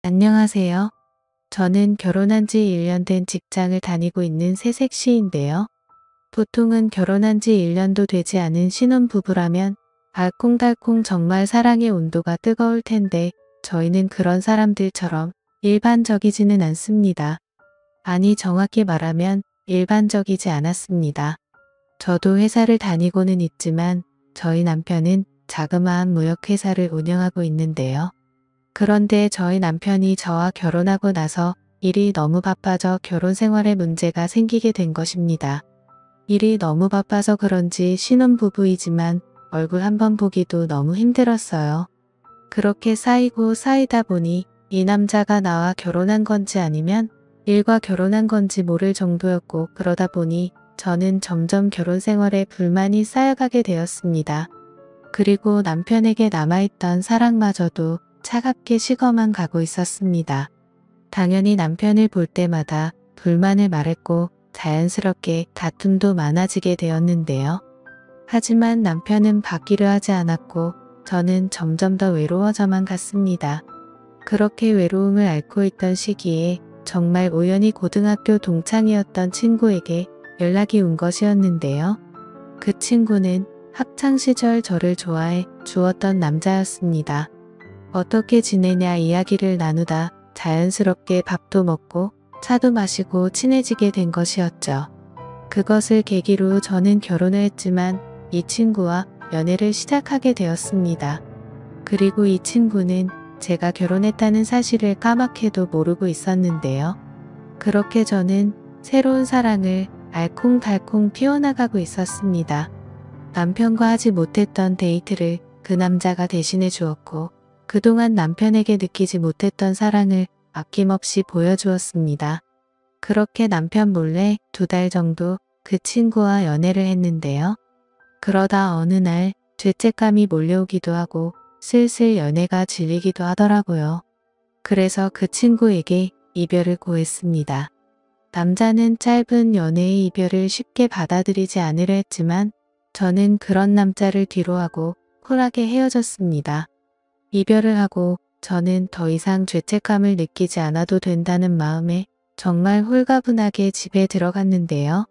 안녕하세요. 저는 결혼한 지 1년 된 직장을 다니고 있는 새색시인데요. 보통은 결혼한 지 1년도 되지 않은 신혼부부라면 알콩달콩 정말 사랑의 온도가 뜨거울 텐데 저희는 그런 사람들처럼 일반적이지는 않습니다. 아니, 정확히 말하면 일반적이지 않았습니다. 저도 회사를 다니고는 있지만 저희 남편은 자그마한 무역회사를 운영하고 있는데요. 그런데 저희 남편이 저와 결혼하고 나서 일이 너무 바빠져 결혼 생활에 문제가 생기게 된 것입니다. 일이 너무 바빠서 그런지 신혼부부이지만 얼굴 한번 보기도 너무 힘들었어요. 그렇게 쌓이고 쌓이다 보니 이 남자가 나와 결혼한 건지 아니면 일과 결혼한 건지 모를 정도였고, 그러다 보니 저는 점점 결혼 생활에 불만이 쌓여가게 되었습니다. 그리고 남편에게 남아있던 사랑마저도 차갑게 식어만 가고 있었습니다. 당연히 남편을 볼 때마다 불만을 말했고 자연스럽게 다툼도 많아지게 되었는데요. 하지만 남편은 바뀌려 하지 않았고 저는 점점 더 외로워져만 갔습니다. 그렇게 외로움을 앓고 있던 시기에 정말 우연히 고등학교 동창이었던 친구에게 연락이 온 것이었는데요. 그 친구는 학창시절 저를 좋아해 주었던 남자였습니다. 어떻게 지내냐 이야기를 나누다 자연스럽게 밥도 먹고 차도 마시고 친해지게 된 것이었죠. 그것을 계기로 저는 결혼을 했지만 이 친구와 연애를 시작하게 되었습니다. 그리고 이 친구는 제가 결혼했다는 사실을 까맣게도 모르고 있었는데요. 그렇게 저는 새로운 사랑을 알콩달콩 피워나가고 있었습니다. 남편과 하지 못했던 데이트를 그 남자가 대신해 주었고, 그동안 남편에게 느끼지 못했던 사랑을 아낌없이 보여주었습니다. 그렇게 남편 몰래 2달 정도 그 친구와 연애를 했는데요. 그러다 어느 날 죄책감이 몰려오기도 하고 슬슬 연애가 질리기도 하더라고요. 그래서 그 친구에게 이별을 고했습니다. 남자는 짧은 연애의 이별을 쉽게 받아들이지 않으려 했지만 저는 그런 남자를 뒤로하고 쿨하게 헤어졌습니다. 이별을 하고 저는 더 이상 죄책감을 느끼지 않아도 된다는 마음에 정말 홀가분하게 집에 들어갔는데요.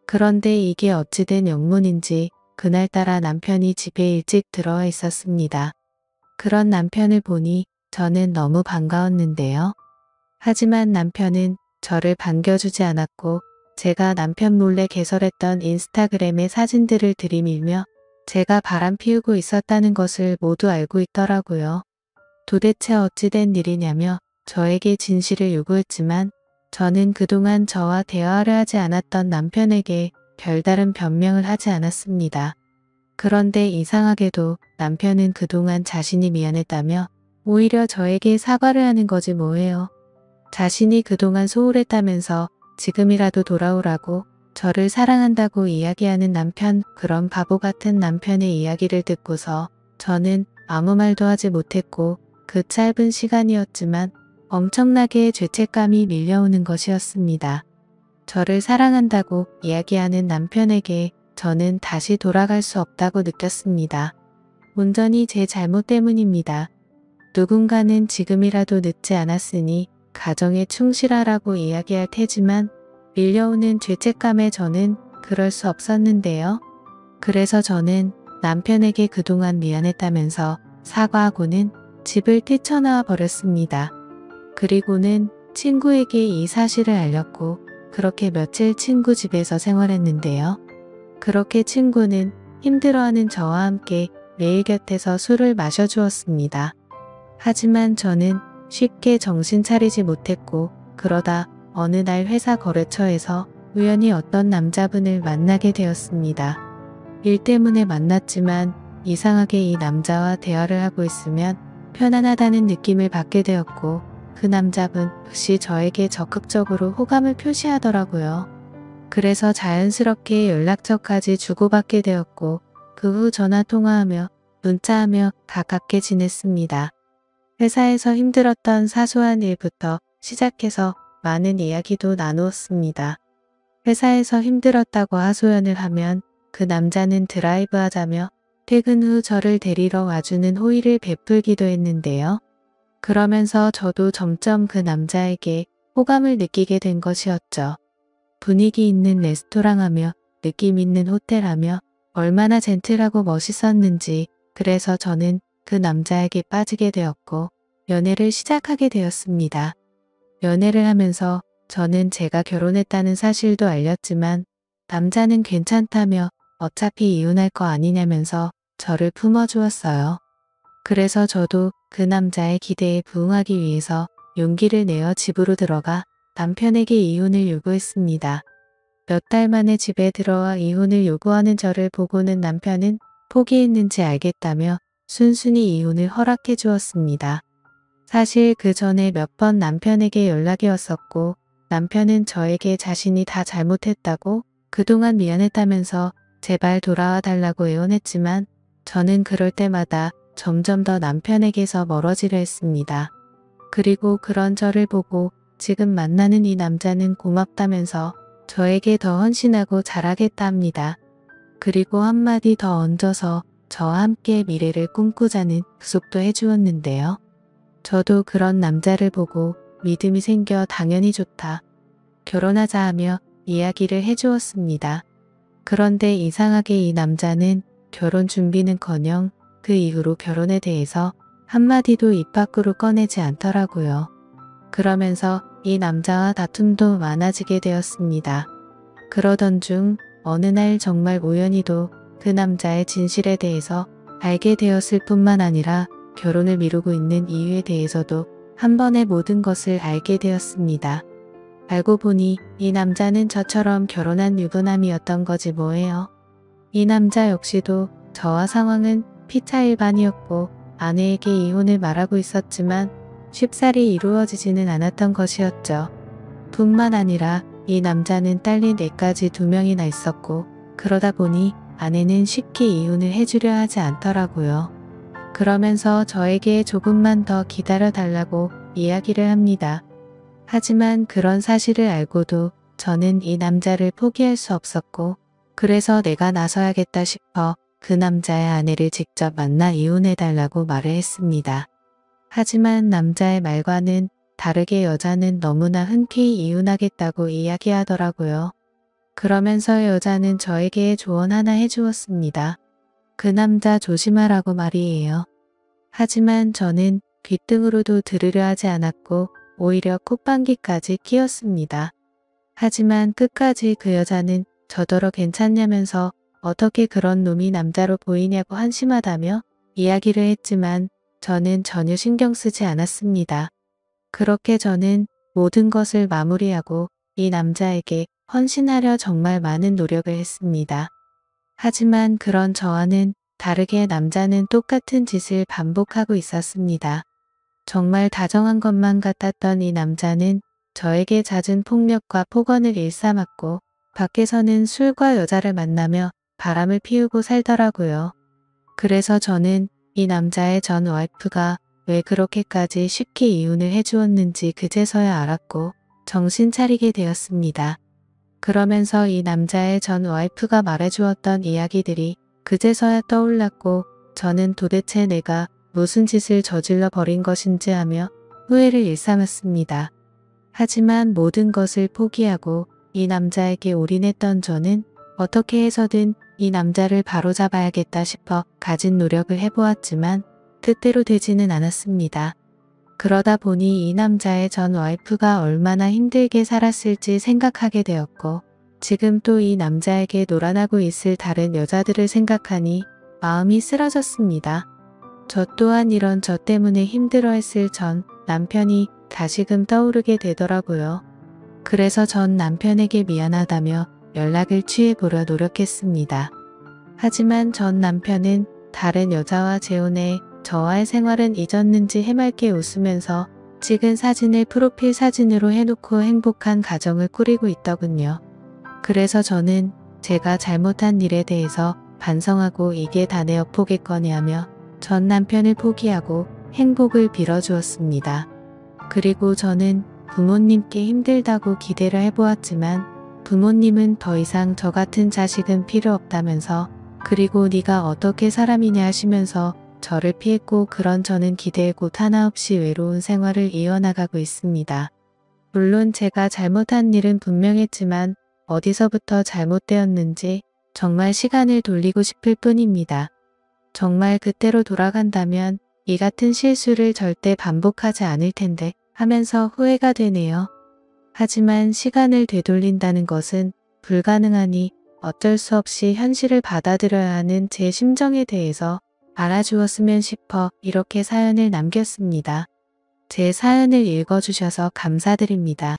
그런데 이게 어찌된 영문인지 그날따라 남편이 집에 일찍 들어와 있었습니다. 그런 남편을 보니 저는 너무 반가웠는데요. 하지만 남편은 저를 반겨주지 않았고 제가 남편 몰래 개설했던 인스타그램의 사진들을 들이밀며 제가 바람 피우고 있었다는 것을 모두 알고 있더라고요. 도대체 어찌된 일이냐며 저에게 진실을 요구했지만 저는 그동안 저와 대화를 하지 않았던 남편에게 별다른 변명을 하지 않았습니다. 그런데 이상하게도 남편은 그동안 자신이 미안했다며 오히려 저에게 사과를 하는 거지 뭐예요. 자신이 그동안 소홀했다면서 지금이라도 돌아오라고 저를 사랑한다고 이야기하는 남편, 그런 바보 같은 남편의 이야기를 듣고서 저는 아무 말도 하지 못했고 그 짧은 시간이었지만 엄청나게 죄책감이 밀려오는 것이었습니다. 저를 사랑한다고 이야기하는 남편에게 저는 다시 돌아갈 수 없다고 느꼈습니다. 온전히 제 잘못 때문입니다. 누군가는 지금이라도 늦지 않았으니 가정에 충실하라고 이야기할 테지만 밀려오는 죄책감에 저는 그럴 수 없었는데요. 그래서 저는 남편에게 그동안 미안했다면서 사과하고는 집을 뛰쳐나와 버렸습니다. 그리고는 친구에게 이 사실을 알렸고 그렇게 며칠 친구 집에서 생활했는데요. 그렇게 친구는 힘들어하는 저와 함께 매일 곁에서 술을 마셔주었습니다. 하지만 저는 쉽게 정신 차리지 못했고 그러다 어느 날 회사 거래처에서 우연히 어떤 남자분을 만나게 되었습니다. 일 때문에 만났지만 이상하게 이 남자와 대화를 하고 있으면 편안하다는 느낌을 받게 되었고 그 남자분 역시 저에게 적극적으로 호감을 표시하더라고요. 그래서 자연스럽게 연락처까지 주고받게 되었고 그 후 전화 통화하며 문자하며 가깝게 지냈습니다. 회사에서 힘들었던 사소한 일부터 시작해서 많은 이야기도 나누었습니다. 회사에서 힘들었다고 하소연을 하면 그 남자는 드라이브 하자며 퇴근 후 저를 데리러 와주는 호의를 베풀기도 했는데요. 그러면서 저도 점점 그 남자에게 호감을 느끼게 된 것이었죠. 분위기 있는 레스토랑하며 느낌 있는 호텔하며 얼마나 젠틀하고 멋있었는지 그래서 저는 그 남자에게 빠지게 되었고 연애를 시작하게 되었습니다. 연애를 하면서 저는 제가 결혼했다는 사실도 알렸지만 남자는 괜찮다며 어차피 이혼할 거 아니냐면서 저를 품어주었어요. 그래서 저도 그 남자의 기대에 부응하기 위해서 용기를 내어 집으로 들어가 남편에게 이혼을 요구했습니다. 몇 달 만에 집에 들어와 이혼을 요구하는 저를 보고는 남편은 포기했는지 알겠다며 순순히 이혼을 허락해 주었습니다. 사실 그 전에 몇 번 남편에게 연락이 왔었고 남편은 저에게 자신이 다 잘못했다고 그동안 미안했다면서 제발 돌아와 달라고 애원했지만 저는 그럴 때마다 점점 더 남편에게서 멀어지려 했습니다. 그리고 그런 저를 보고 지금 만나는 이 남자는 고맙다면서 저에게 더 헌신하고 잘하겠다 합니다. 그리고 한마디 더 얹어서 저와 함께 미래를 꿈꾸자는 약속도 해주었는데요. 저도 그런 남자를 보고 믿음이 생겨 당연히 좋다. 결혼하자 하며 이야기를 해주었습니다. 그런데 이상하게 이 남자는 결혼 준비는커녕 그 이후로 결혼에 대해서 한마디도 입 밖으로 꺼내지 않더라고요. 그러면서 이 남자와 다툼도 많아지게 되었습니다. 그러던 중 어느 날 정말 우연히도 그 남자의 진실에 대해서 알게 되었을 뿐만 아니라 결혼을 미루고 있는 이유에 대해서도 한 번에 모든 것을 알게 되었습니다. 알고 보니 이 남자는 저처럼 결혼한 유부남이었던 거지 뭐예요. 이 남자 역시도 저와 상황은 피차일반이었고 아내에게 이혼을 말하고 있었지만 쉽사리 이루어지지는 않았던 것이었죠. 뿐만 아니라 이 남자는 딸린 애까지 2명이나 있었고 그러다 보니 아내는 쉽게 이혼을 해주려 하지 않더라고요. 그러면서 저에게 조금만 더 기다려 달라고 이야기를 합니다. 하지만 그런 사실을 알고도 저는 이 남자를 포기할 수 없었고 그래서 내가 나서야겠다 싶어 그 남자의 아내를 직접 만나 이혼해달라고 말을 했습니다. 하지만 남자의 말과는 다르게 여자는 너무나 흔쾌히 이혼하겠다고 이야기하더라고요. 그러면서 여자는 저에게 조언 하나 해주었습니다. 그 남자 조심하라고 말이에요. 하지만 저는 귓등으로도 들으려 하지 않았고 오히려 콧방귀까지 뀌었습니다. 하지만 끝까지 그 여자는 저더러 괜찮냐면서 어떻게 그런 놈이 남자로 보이냐고 한심하다며 이야기를 했지만 저는 전혀 신경 쓰지 않았습니다. 그렇게 저는 모든 것을 마무리하고 이 남자에게 헌신하려 정말 많은 노력을 했습니다. 하지만 그런 저와는 다르게 남자는 똑같은 짓을 반복하고 있었습니다. 정말 다정한 것만 같았던 이 남자는 저에게 잦은 폭력과 폭언을 일삼았고 밖에서는 술과 여자를 만나며 바람을 피우고 살더라고요. 그래서 저는 이 남자의 전 와이프가 왜 그렇게까지 쉽게 이혼을 해주었는지 그제서야 알았고 정신 차리게 되었습니다. 그러면서 이 남자의 전 와이프가 말해주었던 이야기들이 그제서야 떠올랐고 저는 도대체 내가 무슨 짓을 저질러 버린 것인지 하며 후회를 일삼았습니다. 하지만 모든 것을 포기하고 이 남자에게 올인했던 저는 어떻게 해서든 이 남자를 바로잡아야겠다 싶어 가진 노력을 해보았지만 뜻대로 되지는 않았습니다. 그러다 보니 이 남자의 전 와이프가 얼마나 힘들게 살았을지 생각하게 되었고 지금 또 이 남자에게 놀아나고 있을 다른 여자들을 생각하니 마음이 쓰러졌습니다. 저 또한 이런 저 때문에 힘들어했을 전 남편이 다시금 떠오르게 되더라고요. 그래서 전 남편에게 미안하다며 연락을 취해보려 노력했습니다. 하지만 전 남편은 다른 여자와 재혼해 저와의 생활은 잊었는지 해맑게 웃으면서 찍은 사진을 프로필 사진으로 해놓고 행복한 가정을 꾸리고 있더군요. 그래서 저는 제가 잘못한 일에 대해서 반성하고 이게 다 내 업보겠거니 하며 전 남편을 포기하고 행복을 빌어주었습니다. 그리고 저는 부모님께 힘들다고 기대를 해보았지만 부모님은 더 이상 저 같은 자식은 필요 없다면서 그리고 네가 어떻게 사람이냐 하시면서 저를 피했고 그런 저는 기대에 곳 하나 없이 외로운 생활을 이어나가고 있습니다. 물론 제가 잘못한 일은 분명했지만 어디서부터 잘못되었는지 정말 시간을 돌리고 싶을 뿐입니다. 정말 그때로 돌아간다면 이 같은 실수를 절대 반복하지 않을 텐데 하면서 후회가 되네요. 하지만 시간을 되돌린다는 것은 불가능하니 어쩔 수 없이 현실을 받아들여야 하는 제 심정에 대해서 알아주었으면 싶어 이렇게 사연을 남겼습니다. 제 사연을 읽어주셔서 감사드립니다.